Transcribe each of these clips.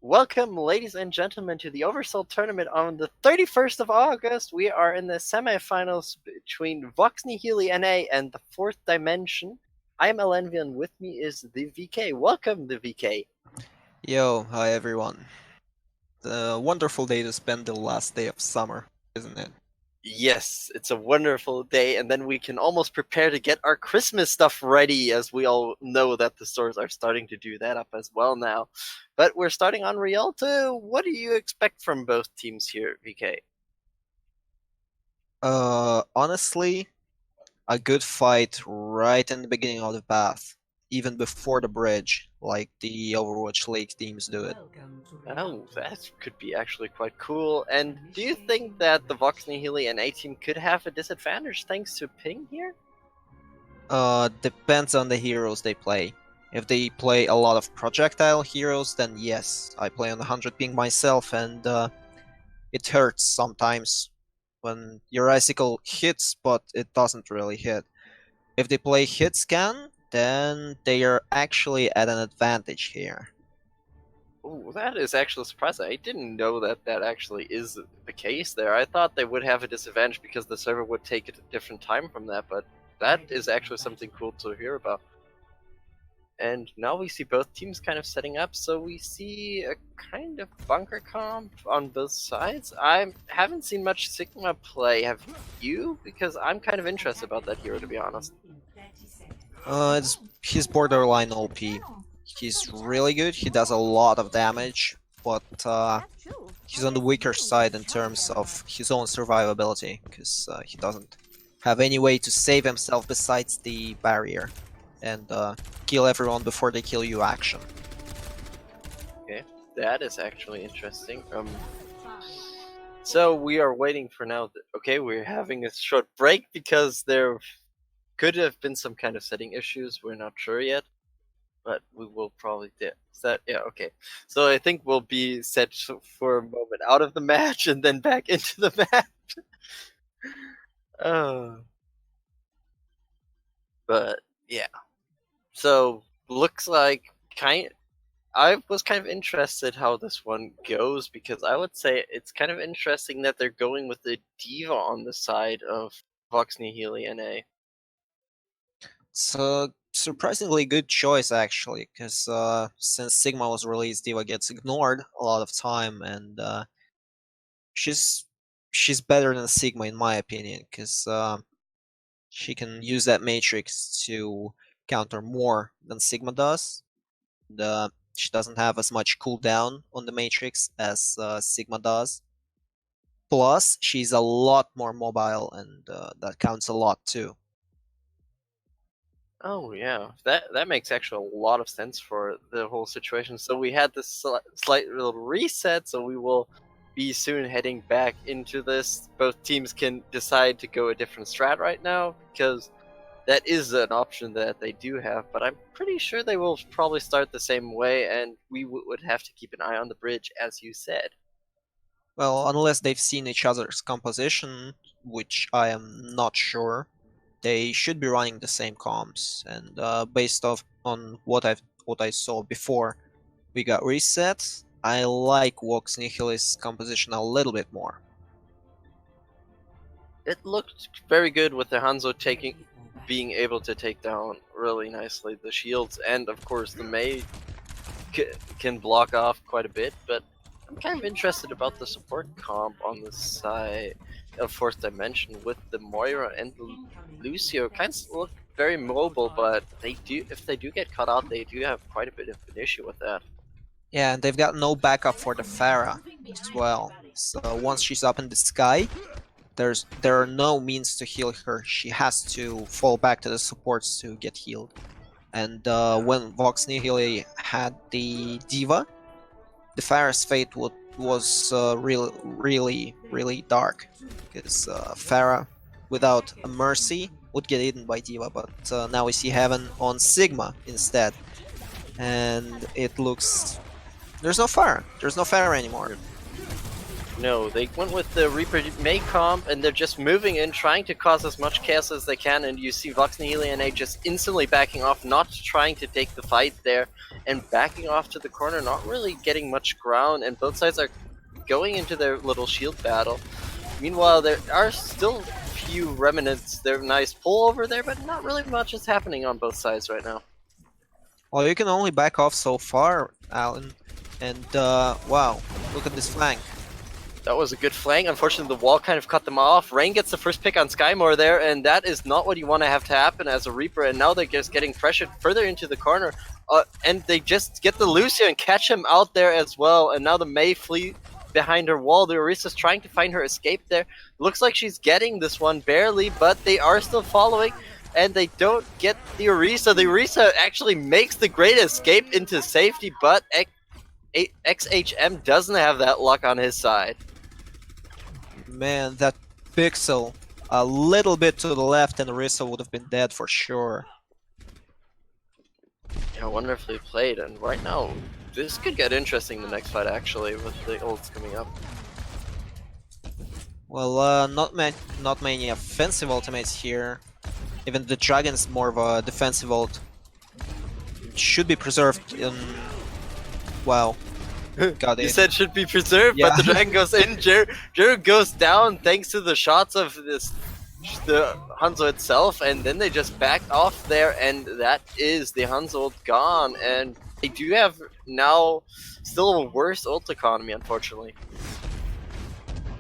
Welcome, ladies and gentlemen, to the Oversoul Tournament on the 31st of August. We are in the semifinals between Vox Nihili NA and the Fourth Dimension. I am Alenvil, and with me is the VK. Welcome, the VK. Yo, hi everyone. A wonderful day to spend the last day of summer, isn't it? Yes, it's a wonderful day, and then we can almost prepare to get our Christmas stuff ready, as we all know that the stores are starting to do that up as well now. But we're starting on Rialto. What do you expect from both teams here, VK? Honestly, a good fight right in the beginning of the path, even before the bridge, like the Overwatch League teams do it. Oh, that could be actually quite cool. And do you think that the Vox Nihili and A team could have a disadvantage thanks to ping here? Depends on the heroes they play. If they play a lot of projectile heroes, then yes, I play on 100 ping myself, and it hurts sometimes when your icicle hits, but it doesn't really hit. If they play hit scan, then they are actually at an advantage here. Ooh, that is actually surprising. I didn't know that that actually is the case there. I thought they would have a disadvantage because the server would take it a different time from that, but that is actually something cool to hear about. And now we see both teams kind of setting up, so we see a kind of bunker comp on both sides. I haven't seen much Sigma play. Have you? Because I'm kind of interested about that hero, to be honest. He's borderline OP. He's really good. He does a lot of damage, but he's on the weaker side in terms of his own survivability, because he doesn't have any way to save himself besides the barrier and kill everyone before they kill you action. Okay, that is actually interesting. So we are waiting for now. Okay, we're having a short break because there could have been some kind of setting issues. We're not sure yet, but we will probably set. Yeah, okay. So I think we'll be set for a moment out of the match and then back into the match. Oh, but yeah. So looks like I was kind of interested how this one goes because I would say it's kind of interesting that they're going with the diva on the side of Vox Nihili NA. It's a surprisingly good choice actually, because since Sigma was released, Diva gets ignored a lot of time, and she's she's better than Sigma in my opinion, because she can use that matrix to counter more than Sigma does. And, she doesn't have as much cooldown on the matrix as Sigma does. Plus, she's a lot more mobile, and that counts a lot too. Oh yeah, that makes actually a lot of sense for the whole situation. So we had this slight little reset, so we will be soon heading back into this. Both teams can decide to go a different strat right now because that is an option that they do have, but I'm pretty sure they will probably start the same way, and we would have to keep an eye on the bridge, as you said. Well, unless they've seen each other's composition, which I am not sure, they should be running the same comps. And based on what I saw before we got reset, I like Vox Nihil's composition a little bit more. It looked very good with the Hanzo being able to take down really nicely the shields, and of course the Mei can block off quite a bit, but I'm kind of interested about the support comp on the side of Fourth Dimension with the Moira and the Lucio. Kind of look very mobile, but if they do get caught out, they do have quite a bit of an issue with that. Yeah, and they've got no backup for the Pharah as well. So once she's up in the sky, there are no means to heal her. She has to fall back to the supports to get healed. And when Vox Nihili had the Diva, the Pharah's fate was really dark, because Pharah without a mercy would get eaten by Diva, but now we see Heaven on Sigma instead, and it looks there's no Pharah anymore. No, they went with the Reaper May comp, and they're just moving in, trying to cause as much chaos as they can, and you see Vox Nihili and A just instantly backing off, not trying to take the fight there, and backing off to the corner, not really getting much ground, and both sides are going into their little shield battle. Meanwhile, there are still few remnants. They're nice pull over there, but not really much is happening on both sides right now. Well, you can only back off so far, Alan. And wow, look at this flank. That was a good flank. Unfortunately, the wall kind of cut them off. Rain gets the first pick on Skymore there, and that is not what you want to have to happen as a Reaper. And now they're just getting pressured further into the corner. And they just get the Lucio and catch him out there as well. And now the Mei flee behind her wall. The Orisa's trying to find her escape there. Looks like she's getting this one barely, but they are still following. And they don't get the Orisa. The Orisa actually makes the great escape into safety, but XHM doesn't have that luck on his side. Man, that pixel a little bit to the left and Orisa would have been dead for sure. Yeah, wonderfully played, and right now, this could get interesting the next fight actually, with the ults coming up. Well, not many offensive ultimates here. Even the Dragon's more of a defensive ult. It should be preserved in... Wow. Got You it. said should be preserved, Yeah. but the Dragon goes in, Jero goes down thanks to the shots of the Hanzo itself, and then they just backed off there, and that is the Hanzo ult gone, and they do have now still a worse ult economy, unfortunately.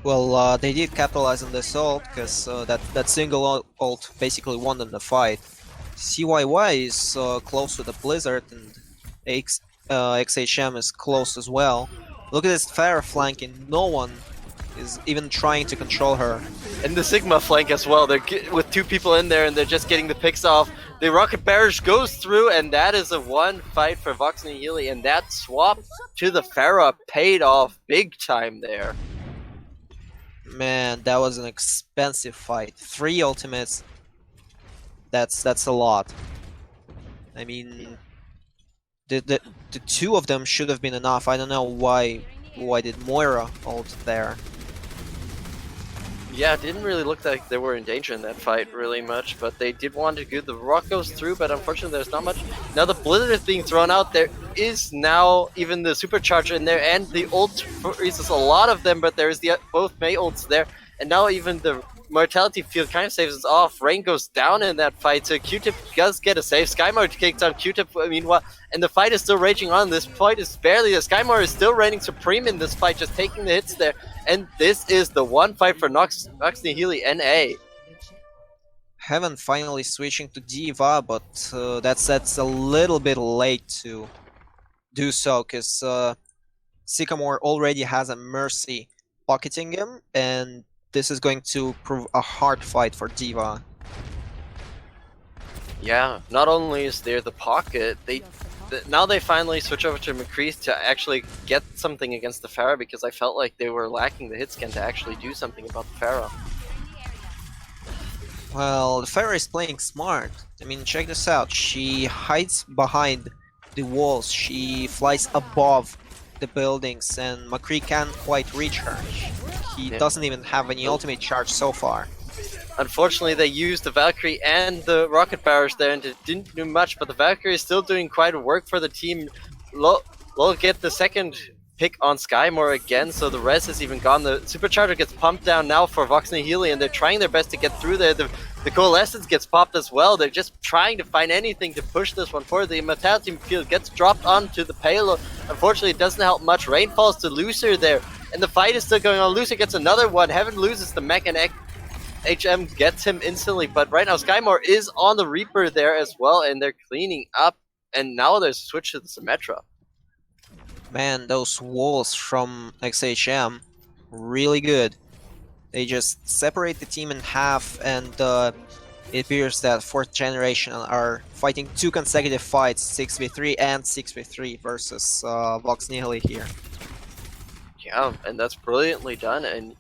Well, they did capitalize on this ult, because that single ult basically won them the fight. CYY is close to the Blizzard, and XHM is close as well. Look at this Pharah flanking, no one is even trying to control her. And the Sigma flank as well, they're with two people in there and they're just getting the picks off. The Rocket Barrage goes through, and that is a one fight for Vox Nihili, and that swap to the Pharah paid off big time there. Man, that was an expensive fight. 3 ultimates. That's a lot. I mean, the 2 of them should have been enough. I don't know why did Moira ult there. Yeah, it didn't really look like they were in danger in that fight really much, but they did want to go. The rock goes through, but unfortunately there's not much. Now the Blizzard is being thrown out. There is now even the Supercharger in there, and the ult freezes a lot of them, but there's both Mei ults there, and now even the Mortality Field kind of saves us off. Rain goes down in that fight, so Q-Tip does get a save. Skymore kicks on Q-Tip, meanwhile, and the fight is still raging on. This fight is barely... Skymore is still reigning supreme in this fight, just taking the hits there. And this is the one fight for Vox Nihili NA. Heaven finally switching to D.Va, but that's a little bit late to do so, because Sycamore already has a Mercy pocketing him, and this is going to prove a hard fight for D.Va. Yeah, not only is there the pocket, now they finally switch over to McCree to actually get something against the Pharah, because I felt like they were lacking the hit scan to actually do something about the Pharah. Well, the Pharah is playing smart. I mean, check this out. She hides behind the walls. She flies above the buildings, and McCree can't quite reach her. He doesn't even have any ultimate charge so far. Unfortunately, they used the Valkyrie and the Rocket Barrage there, and it didn't do much, but the Valkyrie is still doing quite a work for the team. Lol get the second pick on Skymore again, so the res is even gone. The Supercharger gets pumped down now for Vox Nihili, and they're trying their best to get through there. The Coalescence gets popped as well. They're just trying to find anything to push this one forward. The Immortality Field gets dropped onto the payload. Unfortunately, it doesn't help much. Rain falls to Lucer there, and the fight is still going on. Lucer gets another one. Heaven loses the mech, and HM gets him instantly, but right now Skymore is on the Reaper there as well, and they're cleaning up, and now there's a switch to the Symmetra. Man, those walls from XHM, really good. They just separate the team in half, and it appears that 4th generation are fighting 2 consecutive fights, 6v3 and 6v3 versus Vox Nihili here. Yeah, and that's brilliantly done, and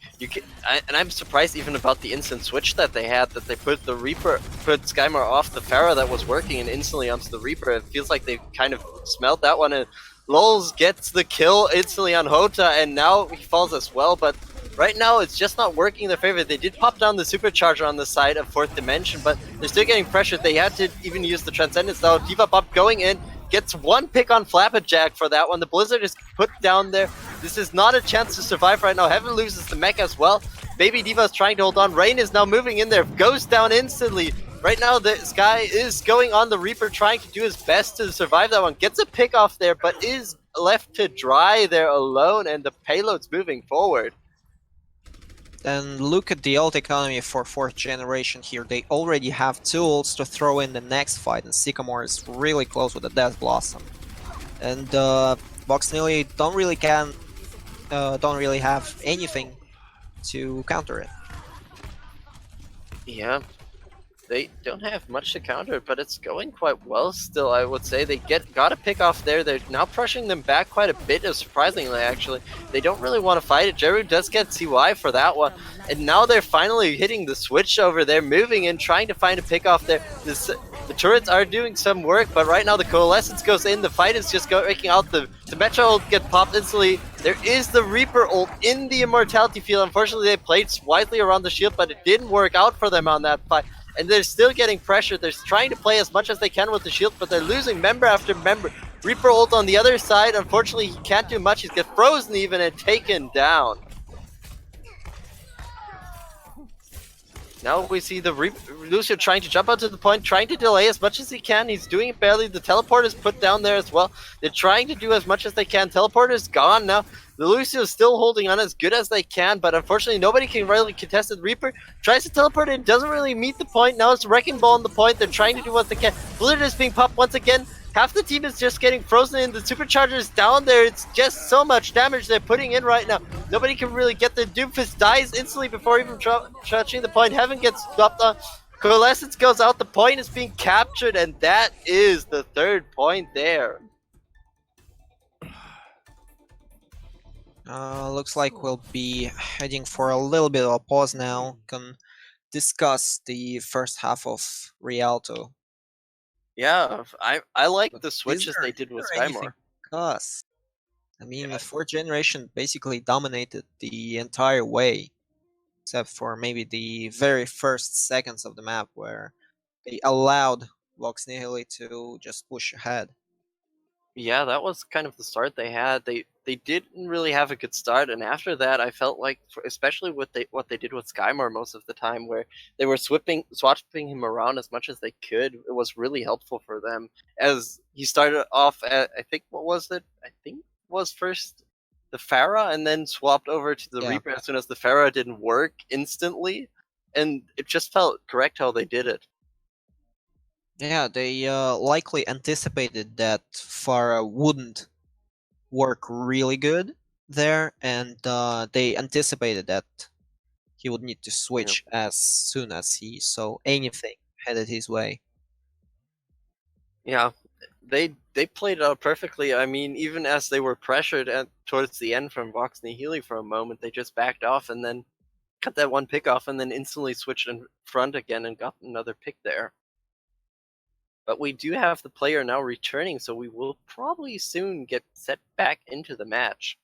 I'm surprised even about the instant switch that they had, that they put Skymore off the Pharah that was working and instantly onto the Reaper. It feels like they kind of smelled that one, and Lols gets the kill instantly on Hota, and now he falls as well, but right now it's just not working in their favor. They did pop down the supercharger on the side of 4th Dimension, but they're still getting pressured. They had to even use the Transcendence now. D.Va Bup going in, gets one pick on Flapjack for that one. The Blizzard is put down there. This is not a chance to survive right now. Heaven loses the mech as well. Baby D.Va is trying to hold on. Rain is now moving in there, goes down instantly. Right now, the Sky is going on the Reaper, trying to do his best to survive that one. Gets a pick off there, but is left to dry there alone, and the payload's moving forward. And look at the ult economy for 4th generation here. They already have 2 ults to throw in the next fight, and Sycamore is really close with the Death Blossom. And Vox Nihili don't really have anything to counter it. Yeah, they don't have much to counter it, but it's going quite well still, I would say. They got a pick off there. They're now pressuring them back quite a bit, surprisingly, actually. They don't really want to fight it. Jeru does get CY for that one. And now they're finally hitting the switch over there, moving in, trying to find a pick off there. The turrets are doing some work, but right now the Coalescence goes in. The fight is just breaking out. The Metro ult gets popped instantly. There is the Reaper ult in the Immortality field. Unfortunately, they played wisely around the shield, but it didn't work out for them on that fight. And they're still getting pressured. They're trying to play as much as they can with the shield, but they're losing member after member. Reaper ult on the other side. Unfortunately, he can't do much. He's get frozen even and taken down. Now we see the Lucio trying to jump out to the point, trying to delay as much as he can. He's doing it barely. The teleport is put down there as well. They're trying to do as much as they can. Teleport is gone now. The Lucio is still holding on as good as they can, but unfortunately nobody can really contest it. Reaper tries to teleport in, doesn't really meet the point. Now it's Wrecking Ball on the point. They're trying to do what they can. Blizzard is being popped once again. Half the team is just getting frozen in. The Supercharger is down there. It's just so much damage they're putting in right now. Nobody can really get the Doomfist dies instantly before even touching the point. Heaven gets dropped on. Coalescence goes out. The point is being captured, and that is the 3rd point there. Looks like we'll be heading for a little bit of a pause now. Can discuss the first half of Rialto. Yeah, I like the switches they did with Skymore. I mean, the 4th generation basically dominated the entire way, except for maybe the very first seconds of the map where they allowed Vox Nihili to just push ahead. Yeah, that was kind of the start they had. They didn't really have a good start, and after that, I felt like, especially what they did with Skymore most of the time, where they were swapping him around as much as they could, it was really helpful for them. As he started off at, I think, what was it? I think was first the Pharah, and then swapped over to the Reaper as soon as the Pharah didn't work instantly, and it just felt correct how they did it. Yeah, they likely anticipated that Pharah wouldn't work really good there, and they anticipated that he would need to switch as soon as he saw anything headed his way. Yeah, they played it out perfectly. I mean, even as they were pressured towards the end from Vox Nihili for a moment, they just backed off and then cut that one pick off and then instantly switched in front again and got another pick there. But we do have the player now returning, so we will probably soon get set back into the match.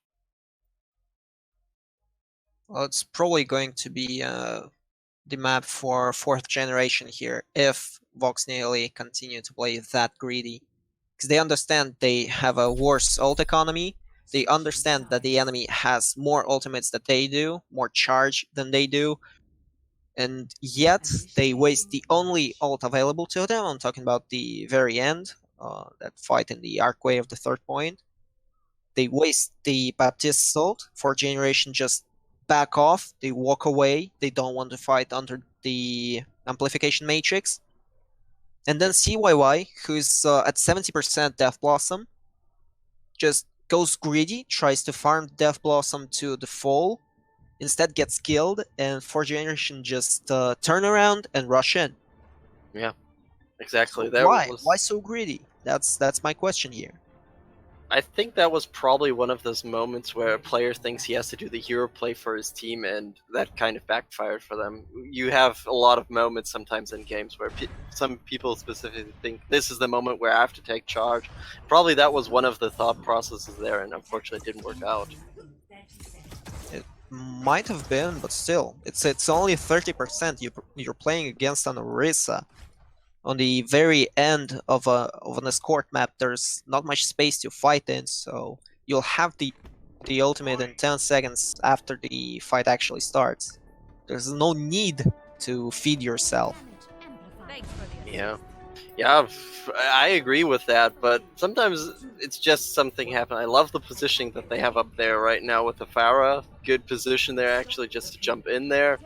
Well, it's probably going to be the map for 4th generation here, if Vox Nihili continue to play that greedy. Because they understand they have a worse ult economy, they understand that the enemy has more ultimates than they do, more charge than they do, and yet they waste the only ult available to them. I'm talking about the very end, that fight in the archway of the 3rd point. They waste the Baptiste ult. 4th generation just back off, they walk away, they don't want to fight under the amplification matrix. And then CYY, who's at 70% Death Blossom, just goes greedy, tries to farm Death Blossom to the fall, instead gets killed, and 4th generation just turn around and rush in. Yeah, exactly. So why so greedy? That's my question here. I think that was probably one of those moments where a player thinks he has to do the hero play for his team, and that kind of backfired for them. You have a lot of moments sometimes in games where some people specifically think this is the moment where I have to take charge. Probably that was one of the thought processes there, and unfortunately it didn't work out. might have been, but still, it's only 30%. You're playing against an Orisa on the very end of an escort map. There's not much space to fight in, so you'll have the ultimate in 10 seconds after the fight actually starts. There's no need to feed yourself. Yeah. Yeah, I agree with that, but sometimes it's just something happen. I love the positioning that they have up there right now with the Pharah. Good position there, actually, just to jump in there.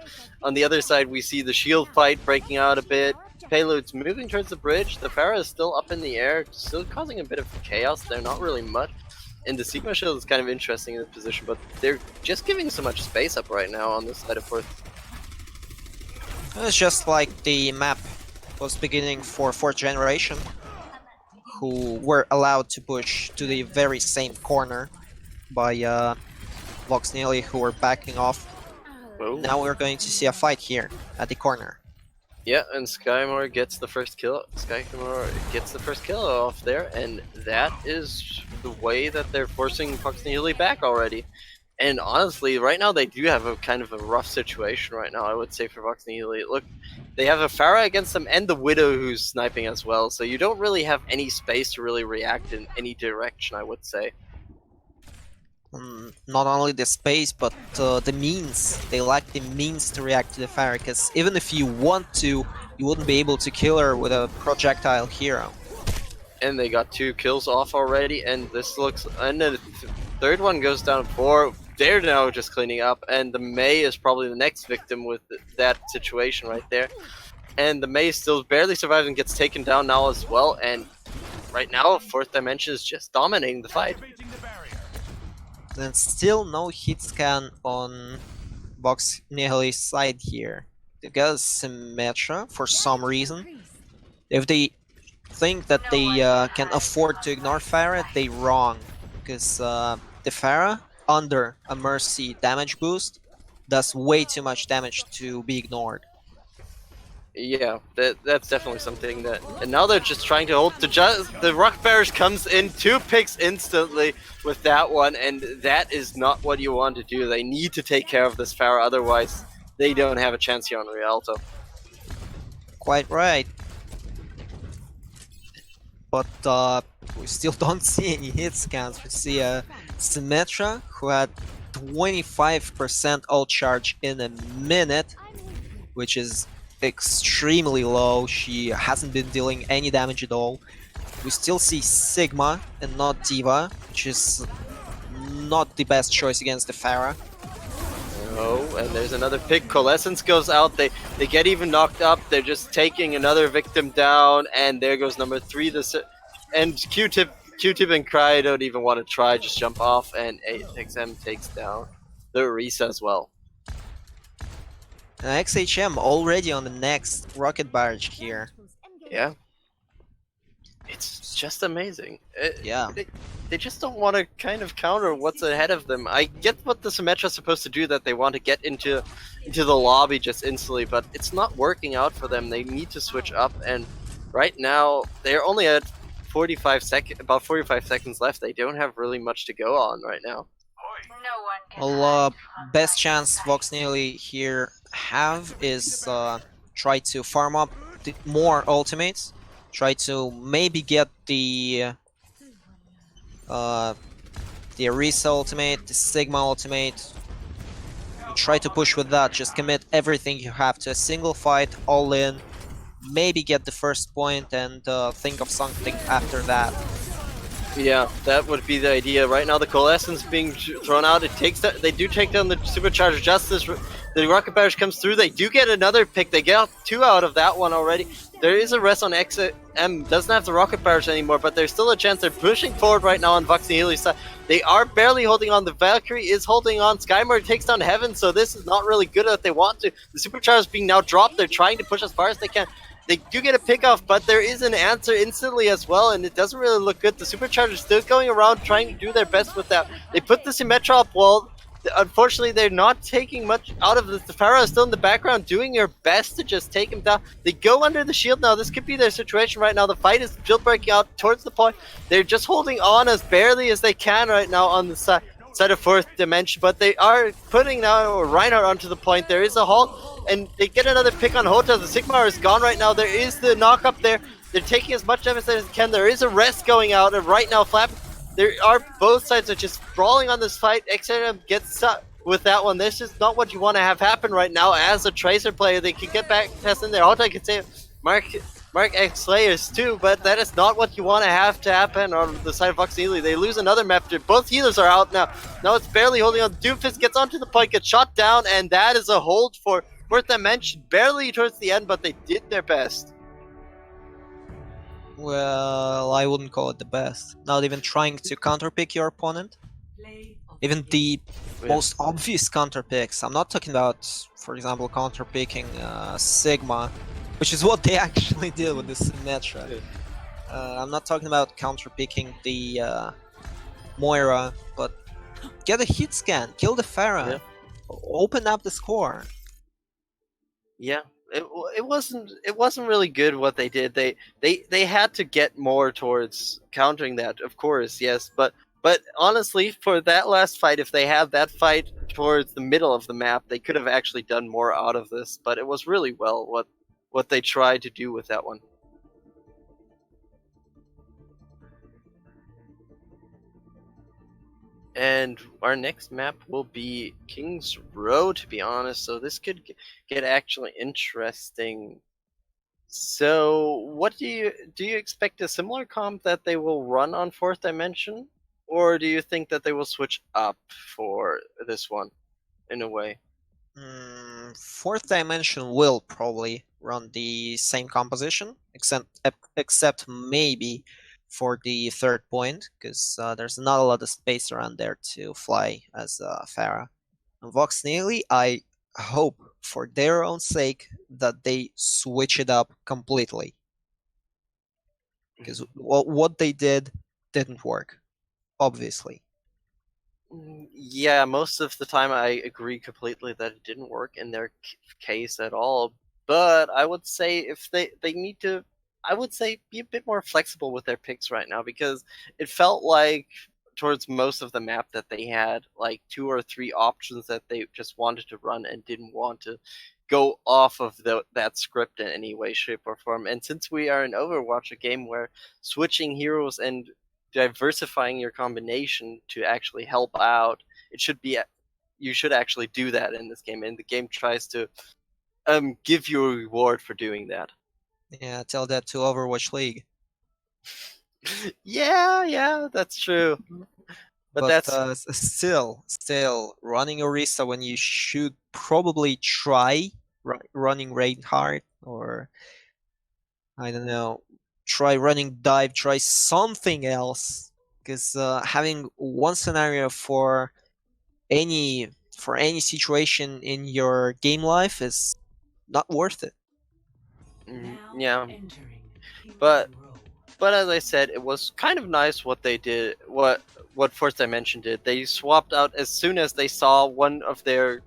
On the other side, we see the shield fight breaking out a bit. Payload's moving towards the bridge. The Pharah is still up in the air, still causing a bit of chaos there, not really much. And the Sigma shield is kind of interesting in this position, but they're just giving so much space up right now on this side of 4th. It's just like the map was beginning for 4th generation, who were allowed to push to the very same corner by Vox Nihili, who were backing off. Whoa. Now we're going to see a fight here at the corner. Yeah, and Skymore gets the first kill. Skymore gets the first kill off there, and that is the way that they're forcing Vox Nihili back already. And honestly, right now they do have a kind of a rough situation right now, I would say, for Vox Nihili. Look, they have a Pharah against them and the Widow who's sniping as well, so you don't really have any space to really react in any direction, I would say. Not only the space, but the means. They lack the means to react to the Pharah, because even if you want to, you wouldn't be able to kill her with a projectile hero. And they got 2 kills off already, and this looks... And the third one goes down 4. They're now just cleaning up, and the Mei is probably the next victim with that situation right there. And the Mei still barely survives and gets taken down now as well, and right now 4th Dimension is just dominating the fight. And still no hit scan on Vox Nihili's side here. They got a Symmetra for some reason. If they think that they can afford to ignore Pharah, they wrong. Because the Pharah, under a Mercy damage boost, does way too much damage to be ignored. Yeah, that's definitely something that... And now they're just trying to hold... The Rock Bearish comes in, 2 picks instantly with that one, and that is not what you want to do. They need to take care of this Pharah, otherwise they don't have a chance here on Rialto. Quite right. But we still don't see any hit scans. We see a Symmetra who had 25% ult charge in a minute, which is extremely low. She hasn't been dealing any damage at all. We still see Sigma and not D.Va, which is not the best choice against the Pharah. Oh, and there's another pick. Coalescence goes out. They get even knocked up. They're just taking another victim down, and there goes number 3. And Q-Tip and Cry don't even want to try. Just jump off, and XM takes down the Orisa as well. And XHM already on the next rocket barrage here. Yeah. It's just amazing. Yeah. They just don't want to kind of counter what's ahead of them. I get what the Symmetra is supposed to do, that they want to get into the lobby just instantly, but it's not working out for them. They need to switch up, and right now they're only at about 45 seconds left. They don't have really much to go on right now. Well, best chance Vox Nihili here have is try to farm up more ultimates. Try to maybe get the Orisa ultimate, the Sigma ultimate. Try to push with that. Just commit everything you have to a single fight, all in. Maybe get the first point and think of something after that. Yeah, that would be the idea. Right now, the Coalescence being thrown out. They do take down the Supercharger just as the Rocket Barrage comes through. They do get another pick. They get 2 out of that one already. There is a rest on XM. Doesn't have the Rocket Barrage anymore, but there's still a chance. They're pushing forward right now on Vox Nihili's side. They are barely holding on. The Valkyrie is holding on. Skymore takes down Heaven, so this is not really good that they want to. The Supercharger is being now dropped. They're trying to push as far as they can. They do get a pick off, but there is an answer instantly as well, and it doesn't really look good. The Supercharger is still going around trying to do their best with that. They put the Symmetra up wall. Unfortunately, they're not taking much out of this. The Pharah is still in the background doing their best to just take him down. They go under the shield now. This could be their situation right now. The fight is still breaking out towards the point. They're just holding on as barely as they can right now on the side. side of fourth dimension, but they are putting now Reinhardt onto the point. There is a halt, and they get another pick on Hota. The Sigmar is gone right now. There is the knock up there. They're taking as much damage as they can. There is a rest going out, and right now, Flap, there are both sides are just brawling on this fight. XRM gets stuck with that one. This is not what you want to have happen right now. As a Tracer player, they can get back test in there. Hota can say Mark X Slayers too, but that is not what you want to have to happen on the side of Vox Nihili. They lose another map. Both healers are out now. Now it's barely holding on. Doomfist gets onto the point, gets shot down, and that is a hold for Fourth Dimension. Barely towards the end, but they did their best. Well, I wouldn't call it the best. Not even trying to counterpick your opponent. Even the most obvious counterpicks. I'm not talking about, for example, counterpicking Sigma, which is what they actually did with the Symmetra. I'm not talking about counterpicking the Moira, but get a hit scan, kill the Pharah, open up the score. Yeah, it wasn't really good what they did. They had to get more towards countering that, of course, yes, but honestly, for that last fight, if they had that fight towards the middle of the map, they could have actually done more out of this. But it was really well what they tried to do with that one. And our next map will be King's Row, to be honest, so this could get actually interesting. So what do you expect a similar comp that they will run on Fourth Dimension? Or do you think that they will switch up for this one, in a way? Fourth Dimension will probably run the same composition, except maybe for the third point, because there's not a lot of space around there to fly as Pharah. And Vox Nihili, I hope for their own sake that they switch it up completely, because what they did didn't work, obviously. Yeah, most of the time I agree completely that it didn't work in their case at all. But I would say if they need to, I would say be a bit more flexible with their picks right now, because it felt like towards most of the map that they had like 2 or 3 options that they just wanted to run and didn't want to go off of that script in any way, shape, or form. And since we are in Overwatch, a game where switching heroes and diversifying your combination to actually help out, you should actually do that in this game, and the game tries to give you a reward for doing that. Yeah, tell that to Overwatch League. Yeah, that's true. But that's still running Orisa when you should probably try running Reinhardt, or I don't know, try running Dive, try something else, because having one scenario for any situation in your game life is not worth it. Yeah, but as I said, it was kind of nice what they did, what Fourth Dimension did. They swapped out as soon as they saw one of their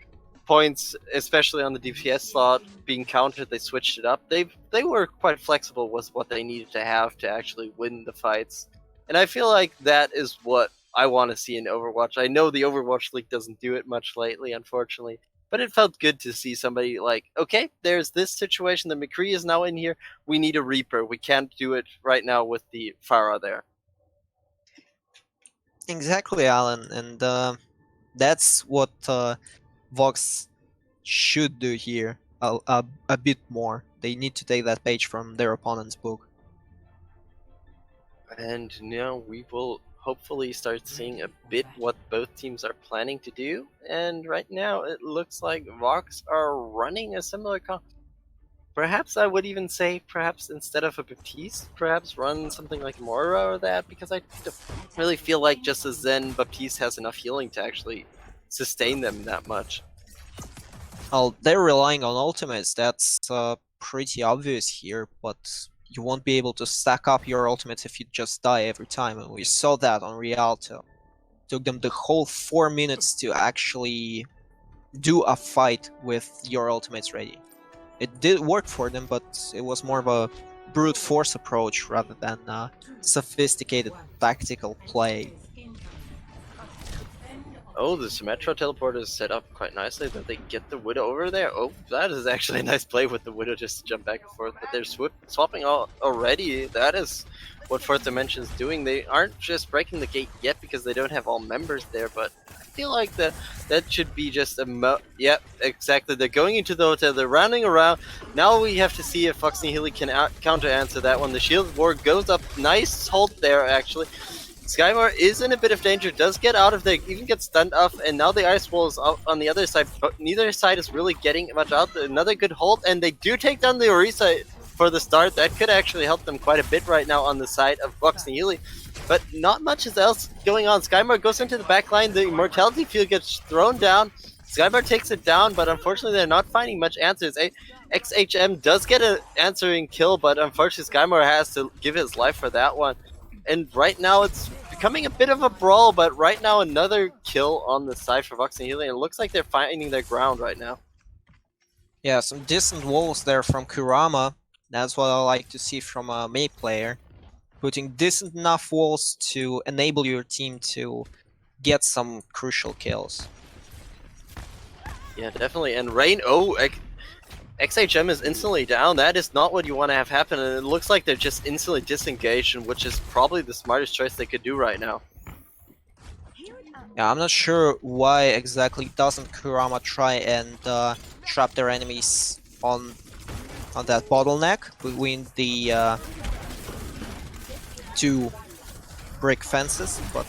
points, especially on the DPS slot, being countered. They switched it up. They were quite flexible with what they needed to have to actually win the fights, and I feel like that is what I want to see in Overwatch. I know the Overwatch League doesn't do it much lately, unfortunately, but it felt good to see somebody like, okay, there's this situation. The McCree is now in here. We need a Reaper. We can't do it right now with the Pharah there. Exactly, Alan, and that's what Vox should do here a bit more. They need to take that page from their opponent's book. And now we will hopefully start seeing a bit what both teams are planning to do. And right now it looks like Vox are running a similar perhaps I would even say, perhaps instead of a Baptiste, perhaps run something like Moira or that, because I don't really feel like just a Zen Baptiste has enough healing to actually sustain them that much. Well, they're relying on ultimates, that's pretty obvious here, but you won't be able to stack up your ultimates if you just die every time, and we saw that on Rialto. It took them the whole 4 minutes to actually do a fight with your ultimates ready. It did work for them, but it was more of a brute force approach rather than sophisticated tactical play. Oh, the Symmetra teleporter is set up quite nicely, that they get the Widow over there. Oh, that is actually a nice play with the Widow just to jump back and forth, but they're swapping already. That is what Fourth Dimension is doing. They aren't just breaking the gate yet because they don't have all members there, but I feel like that should be just a yep, exactly. They're going into the hotel, they're rounding around. Now we have to see if Fox Nihili can counter answer that one. The shield ward goes up, nice hold there actually. Skymar is in a bit of danger, does get out of there, even gets stunned off, and now the Ice Wall is out on the other side, but neither side is really getting much out. Another good hold, and they do take down the Orisa for the start. That could actually help them quite a bit right now on the side of Vox Nihili, but not much else going on. Skymar goes into the back line, the Immortality Field gets thrown down, Skymar takes it down, but unfortunately they're not finding much answers. XHM does get an answering kill, but unfortunately Skymar has to give his life for that one. And right now it's becoming a bit of a brawl, but right now another kill on the side for Vox Nihili, and it looks like they're finding their ground right now. Yeah, some decent walls there from Kurama. That's what I like to see from a Mei player. Putting decent enough walls to enable your team to get some crucial kills. Yeah, definitely. And Rain, XHM is instantly down. That is not what you want to have happen, and it looks like they're just instantly disengaged, which is probably the smartest choice they could do right now. Yeah, I'm not sure why exactly doesn't Kurama try and trap their enemies on that bottleneck between the two brick fences, but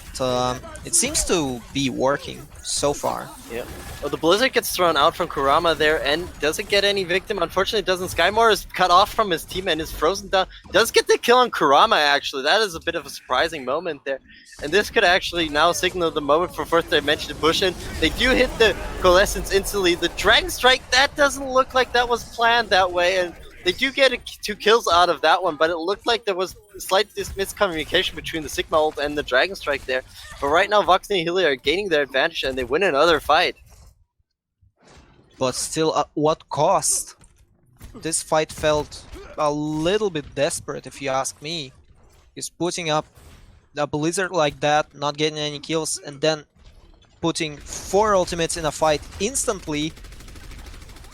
it seems to be working so far. Yeah. Well, the Blizzard gets thrown out from Kurama there and doesn't get any victim. Unfortunately, it doesn't. Skymore is cut off from his team and is frozen down. Does get the kill on Kurama, actually. That is a bit of a surprising moment there. And this could actually now signal the moment for Fourth Dimension to push in. They do hit the Coalescence instantly. The Dragon Strike, that doesn't look like that was planned that way. And they do get 2 kills out of that one, but it looked like there was slight miscommunication between the Sigma ult and the Dragon Strike there. But right now, Vox Nihili are gaining their advantage and they win another fight. But still, at what cost? This fight felt a little bit desperate, if you ask me. He's putting up a Blizzard like that, not getting any kills, and then putting 4 ultimates in a fight instantly,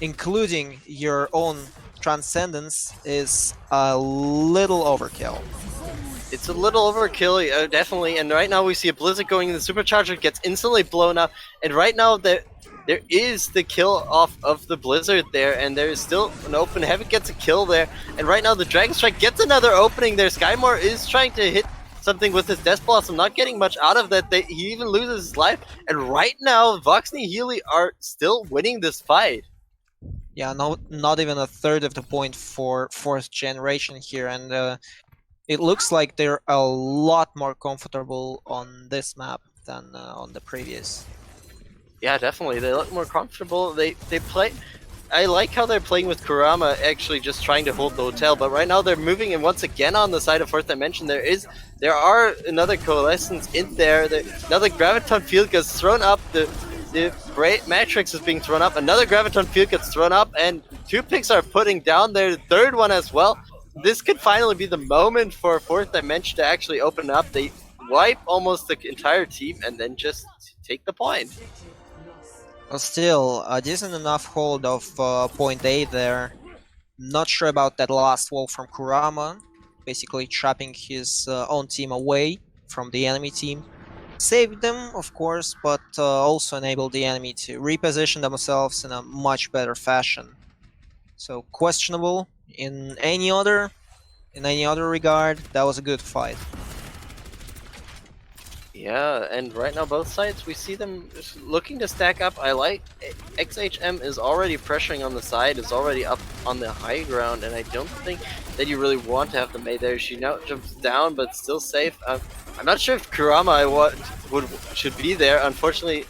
including your own Transcendence, is a little overkill. It's a little overkill, definitely, and right now we see a Blizzard going in, the Supercharger gets instantly blown up, and right now there is the kill off of the Blizzard there, and there is still an open. Heaven gets a kill there, and right now the Dragon Strike gets another opening there. Skymore is trying to hit something with his Death Blossom, not getting much out of that. He even loses his life, and right now Vox Nihili are still winning this fight. Yeah, not even a third of the point for 4th generation here, and it looks like they're a lot more comfortable on this map than on the previous. Yeah, definitely. They look more comfortable. They play. I like how they're playing with Kurama, actually just trying to hold the hotel. But right now they're moving, and once again on the side of Fourth Dimension, there are another Coalescence in there. Another Graviton Field gets thrown up. The Matrix is being thrown up. Another Graviton Field gets thrown up, and 2 picks are putting down their 3rd one as well. This could finally be the moment for Fourth Dimension to actually open up. They wipe almost the entire team and then just take the point. But still, a decent enough hold of point A there. Not sure about that last wall from Kurama, basically trapping his own team away from the enemy team. Saved them, of course, but also enabled the enemy to reposition themselves in a much better fashion. So questionable in any other regard. That was a good fight. Yeah, and right now both sides, we see them looking to stack up. I like XHM is already pressuring on the side, is already up on the high ground, and I don't think that you really want to have the Mei there. She now jumps down, but still safe. I'm not sure if Kurama should be there. Unfortunately,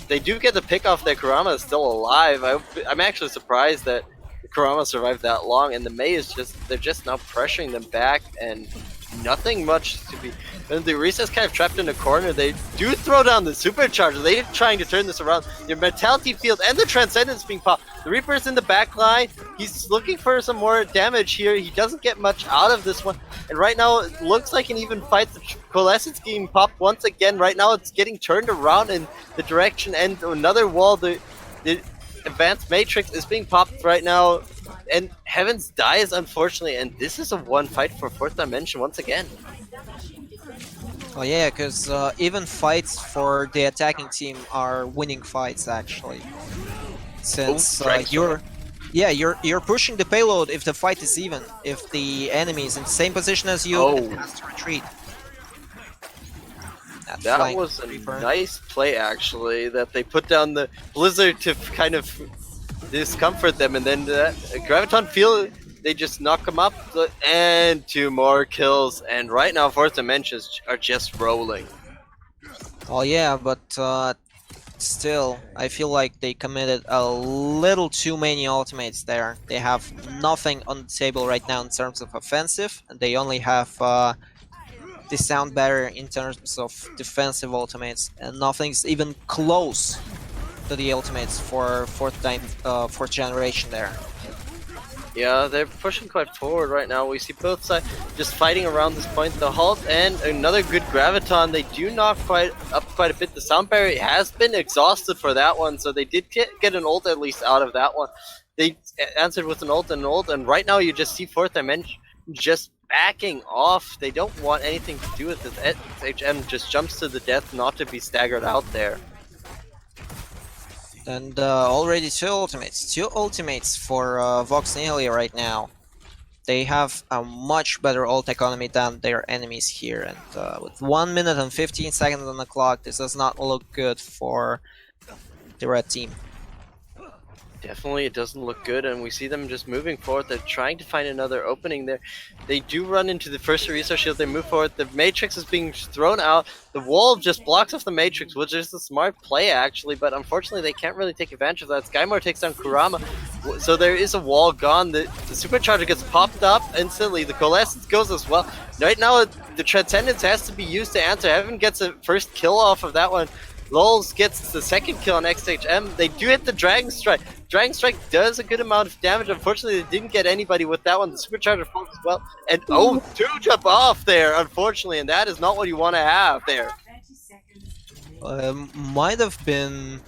they do get the pick off that Kurama is still alive. I'm actually surprised that Kurama survived that long, and the Mei is they're just now pressuring them back and nothing much to be. And the Orisa's kind of trapped in a corner. They do throw down the supercharger. They're trying to turn this around. Their mentality field and the transcendence being popped. The Reaper's in the back line. He's looking for some more damage here. He doesn't get much out of this one. And right now, it looks like an even fight. The Coalescence being popped once again. Right now, it's getting turned around in the direction. And another wall, the Advanced Matrix is being popped right now. And Heavens dies, unfortunately. And this is a one fight for 4th Dimension once again. Oh yeah, because even fights for the attacking team are winning fights actually. Since you're pushing the payload if the fight is even. If the enemy is in the same position as you, it has to retreat. That was a nice play actually, that they put down the Blizzard to kind of discomfort them, and then that Graviton Field, they just knock them up, and 2 more kills, and right now 4th Dimensions are just rolling. Oh yeah, but still, I feel like they committed a little too many ultimates there. They have nothing on the table right now in terms of offensive, and they only have the sound barrier in terms of defensive ultimates, and nothing's even close to the ultimates for 4th generation there. Yeah, they're pushing quite forward right now. We see both sides just fighting around this point. The Halt and another good Graviton. They do knock quite a bit. The sound barrier has been exhausted for that one, so they did get an ult at least out of that one. They answered with an ult, and right now you just see 4th Dimension just backing off. They don't want anything to do with this. SHM just jumps to the death, not to be staggered out there. And already 2 ultimates for Vox Nihili right now. They have a much better ult economy than their enemies here, and with 1 minute and 15 seconds on the clock, this does not look good for the red team. Definitely, it doesn't look good, and we see them just moving forward. They're trying to find another opening there. They do run into the first resource shield. They move forward. The Matrix is being thrown out. The wall just blocks off the Matrix, which is a smart play, actually, but unfortunately, they can't really take advantage of that. Skymore takes down Kurama, so there is a wall gone. The Supercharger gets popped up instantly. The Coalescence goes as well. Right now, the Transcendence has to be used to answer. Heaven gets a first kill off of that one. Lols gets the second kill on XHM. They do hit the Dragon Strike. Dragon Strike does a good amount of damage. Unfortunately, they didn't get anybody with that one. The Supercharger falls as well. And oh, 2 jump off there, unfortunately, and that is not what you want to have there. Might have been,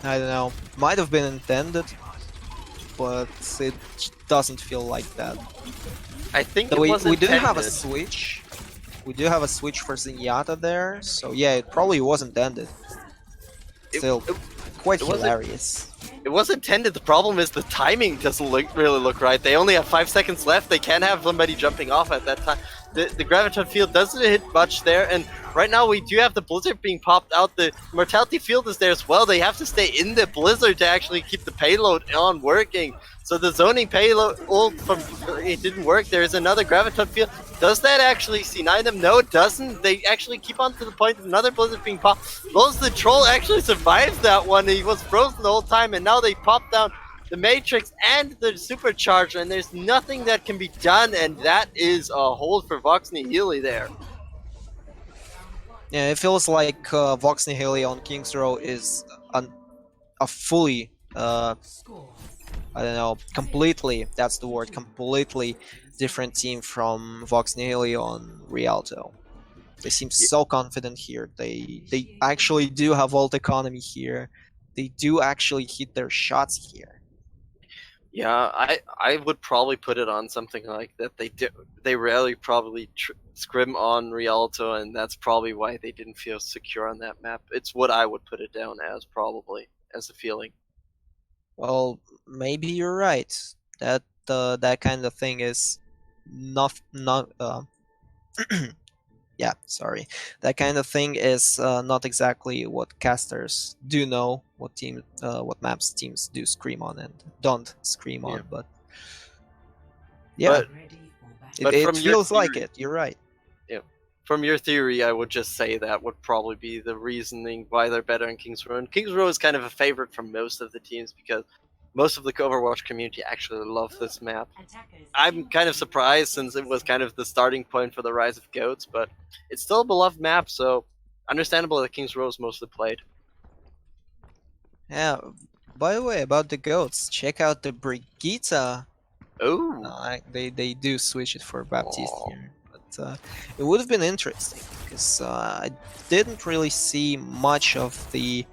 I don't know, might have been intended, but it doesn't feel like that. I think so it was we do intended. have a switch. We do have a switch for Zenyatta there, so yeah, it probably was intended. Still, quite hilarious. It was intended. The problem is the timing doesn't really look right. They only have 5 seconds left. They can't have somebody jumping off at that time. The Graviton Field doesn't hit much there, and right now we do have the Blizzard being popped out. The Mortality Field is there as well. They have to stay in the Blizzard to actually keep the payload on working. So the zoning payload ult from it didn't work. There is another Graviton Field. Does that actually C9 them? No, it doesn't. They actually keep on to the point of another Blizzard being popped. Lowe's the Troll actually survives that one. He was frozen the whole time, and now they pop down the Matrix and the Supercharger, and there's nothing that can be done, and that is a hold for Vox Nihili there. Yeah, it feels like Vox Nihili on King's Row is a fully, I don't know, completely, that's the word, completely different team from Vox Nihili on Rialto. They seem so confident here. They actually do have ult economy here. They do actually hit their shots here. Yeah, I would probably put it on something like that. They rarely probably scrim on Rialto, and that's probably why they didn't feel secure on that map. It's what I would put it down as, probably, as a feeling. Well, maybe you're right. That kind of thing is not yeah, sorry. That kind of thing is not exactly what casters do know, what maps teams do scream on and don't scream on, but yeah, it feels like it. You're right. Yeah, from your theory, I would just say that would probably be the reasoning why they're better in King's Row. And King's Row is kind of a favorite from most of the teams because most of the Overwatch community actually love this map. I'm kind of surprised since it was kind of the starting point for the rise of goats, but it's still a beloved map, so understandable that King's Row is mostly played. Yeah. By the way, about the goats, check out the Brigitte. Oh, They do switch it for Baptiste here, but it would have been interesting because I didn't really see much of the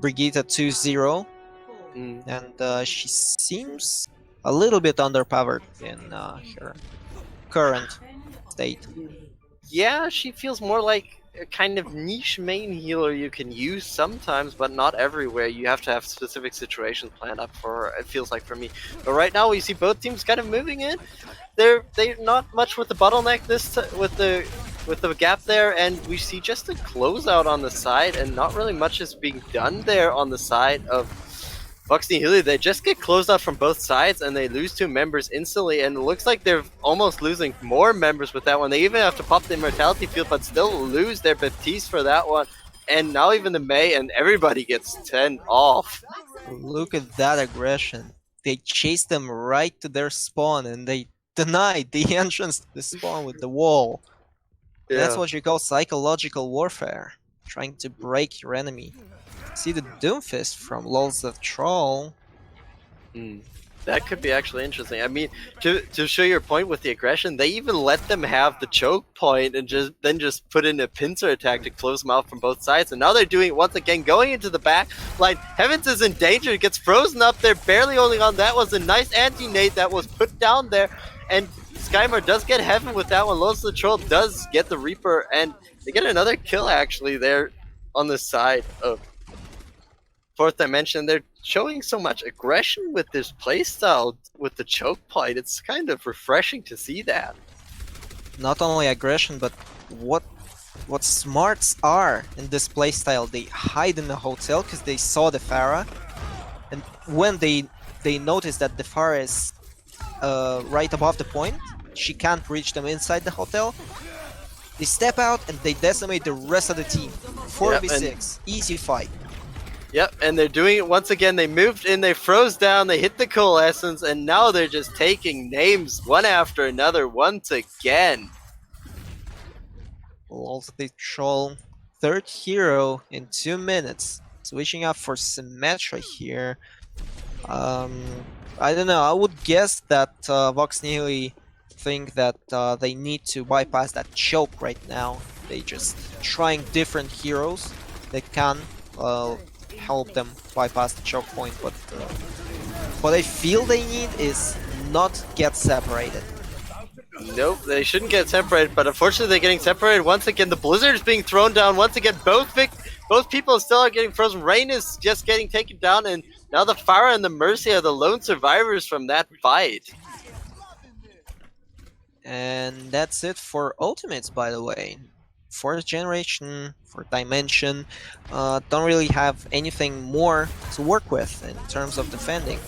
Brigitte 2-0, and she seems a little bit underpowered in her current state. yeah, she feels more like a kind of niche main healer you can use sometimes, but not everywhere. You have to have specific situations planned up for her, it feels like for me. But right now we see both teams kind of moving in. They're not much with the bottleneck with the gap there, and we see just a closeout on the side, and not really much is being done there on the side of Fox Nihili. They just get closed out from both sides, and they lose 2 members instantly, and it looks like they're almost losing more members with that one. They even have to pop the Immortality Field, but still lose their Baptiste for that one. And now even the Mei and everybody gets 10 off. Look at that aggression. They chased them right to their spawn, and they denied the entrance to the spawn with the wall. Yeah. That's what you call psychological warfare, trying to break your enemy. See the Doomfist from LOL's the Troll. That could be actually interesting. I mean, to show your point with the aggression, they even let them have the choke point and just put in a pincer attack to close them out from both sides. And now they're doing it once again, going into the back line. Heavens is in danger, gets frozen up there, barely holding on. That was a nice anti-nade that was put down there. And Skymar does get Heaven with that one. Los the Troll does get the Reaper, and they get another kill actually there on the side of Fourth Dimension. They're showing so much aggression with this playstyle with the choke point. It's kind of refreshing to see that. Not only aggression, but what smarts are in this playstyle. They hide in the hotel because they saw the Pharah, and when they notice that the Pharah is right above the point, she can't reach them inside the hotel. They step out and they decimate the rest of the team. 4v6, easy fight. Yep, and they're doing it once again. They moved in, they froze down, they hit the Coalescence, and now they're just taking names one after another once again. Also, the Troll, third hero in 2 minutes. Switching up for Symmetra here. I don't know, I would guess that Vox Nihili think that they need to bypass that choke right now. They just trying different heroes that can help them bypass the choke point, but what I feel they need is not get separated. Nope, they shouldn't get separated, but unfortunately they're getting separated once again. The Blizzard is being thrown down once again. Both people still are getting frozen. Rain is just getting taken down, and now the Pharah and the Mercy are the lone survivors from that fight. And that's it for Ultimates, by the way. 4th generation, 4th dimension, don't really have anything more to work with in terms of defending.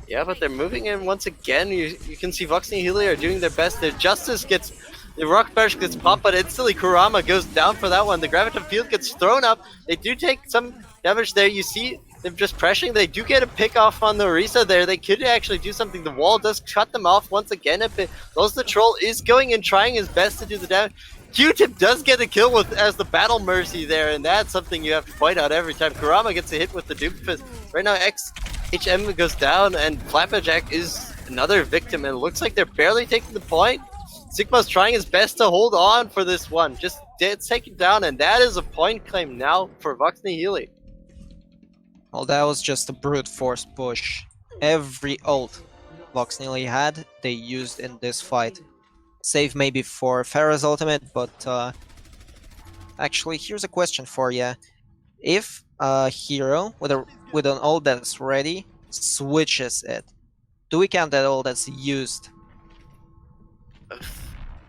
Yeah, but they're moving in once again. You can see Vox Nihili are doing their best. Their Justice gets, the Rock Bash gets popped, but instantly Kurama goes down for that one. The Graviton Field gets thrown up. They do take some damage there. You see them just pressuring. They do get a pick off on the Orisa there. They could actually do something. The wall does cut them off once again a bit. Los the Troll is going and trying his best to do the damage. Q-Tip does get a kill as the Battle Mercy there, and that's something you have to point out every time. Kurama gets a hit with the Doomfist. Right now, XHM goes down, and Flapperjack is another victim, and it looks like they're barely taking the point. Sigma's trying his best to hold on for this one. Just take it down, and that is a point claim now for Vox Nihili. Well, that was just a brute force push. Every ult Vox Nihili had, they used in this fight. Save maybe for Pharah's ultimate, but actually, here's a question for you. If a hero with an ult that's ready switches it, do we count that ult that's used?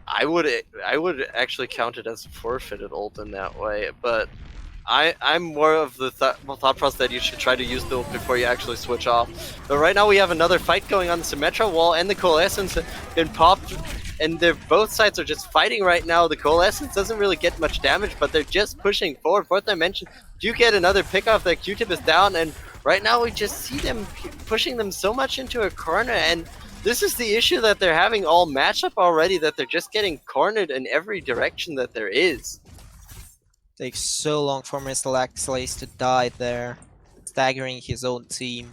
I would actually count it as a forfeited ult in that way, but I'm more of the thought process that you should try to use the ult before you actually switch off. But right now we have another fight going on. The Symmetra wall and the Coalescence have been popped and both sides are just fighting right now. The Coalescence doesn't really get much damage, but they're just pushing forward. Fourth Dimension do get another pick off. The Q-tip is down, and right now we just see them pushing them so much into a corner, and this is the issue that they're having all matchup already, that they're just getting cornered in every direction that there is. Takes so long for Mr. Laxlace to die there, staggering his own team.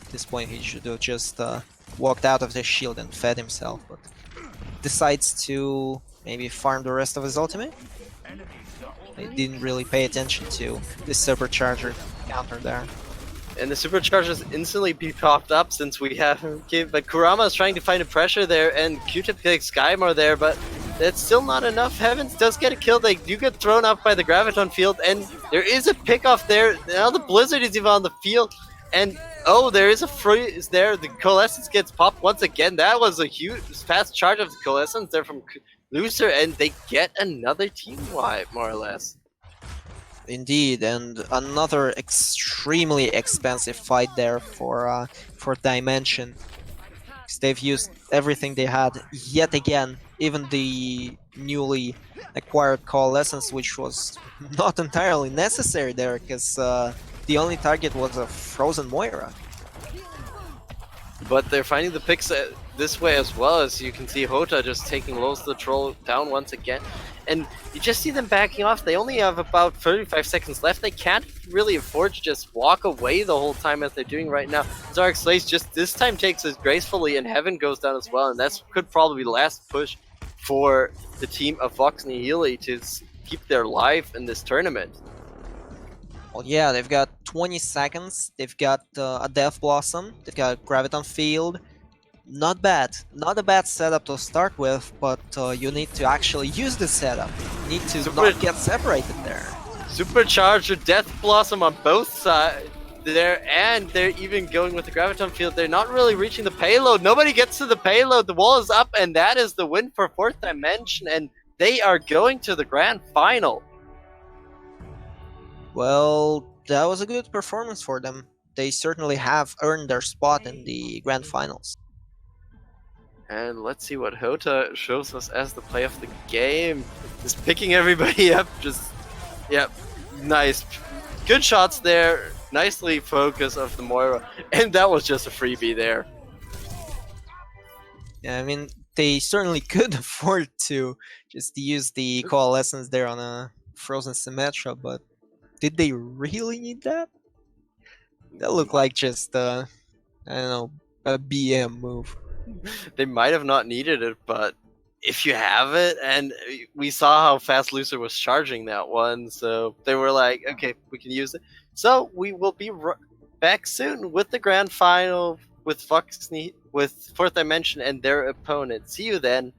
At this point he should have just walked out of the shield and fed himself, but decides to maybe farm the rest of his ultimate. They didn't really pay attention to the supercharger counter there. And the superchargers instantly be popped up since we have but Kurama is trying to find a pressure there, and Q-tip takes Skymore there, but that's still not enough. Heavens does get a kill. They do get thrown up by the Graviton field, and there is a pick off there. Now the Blizzard is even on the field, and oh, there is a freeze there. The Coalescence gets popped once again. That was a huge fast charge of the Coalescence there from Lucer, and they get another team wipe, more or less. Indeed, and another extremely expensive fight there for Dimension. They've used everything they had yet again, even the newly acquired Coalescence, which was not entirely necessary there, because the only target was a frozen Moira. But they're finding the picks this way as well. As you can see, Hota just taking Lowe's the Troll down once again. And you just see them backing off. They only have about 35 seconds left. They can't really afford to just walk away the whole time as they're doing right now. Zarek Slays just this time takes it gracefully, and Heaven goes down as well. And that could probably be the last push for the team of Vox Nihili to keep their life in this tournament. Well, yeah, they've got 20 seconds. They've got a Death Blossom. They've got a Graviton Field. Not bad. Not a bad setup to start with, but you need to actually use the setup. You need to not get separated there. Supercharger Death Blossom on both sides there, and they're even going with the Graviton Field. They're not really reaching the payload. Nobody gets to the payload. The wall is up, and that is the win for Fourth Dimension, and they are going to the grand final. Well, that was a good performance for them. They certainly have earned their spot in the grand finals. And let's see what Hota shows us as the play of the game. Just picking everybody up, just, yep, nice. Good shots there, nicely focused of the Moira, and that was just a freebie there. Yeah, I mean, they certainly could afford to just use the Coalescence there on a Frozen Symmetra, but did they really need that? That looked like just, I don't know, a BM move. They might have not needed it, but if you have it, and we saw how fast Lucer was charging that one, so they were like, okay, we can use it. So we will be back soon with the grand final with Fourth Dimension and their opponent. See you then.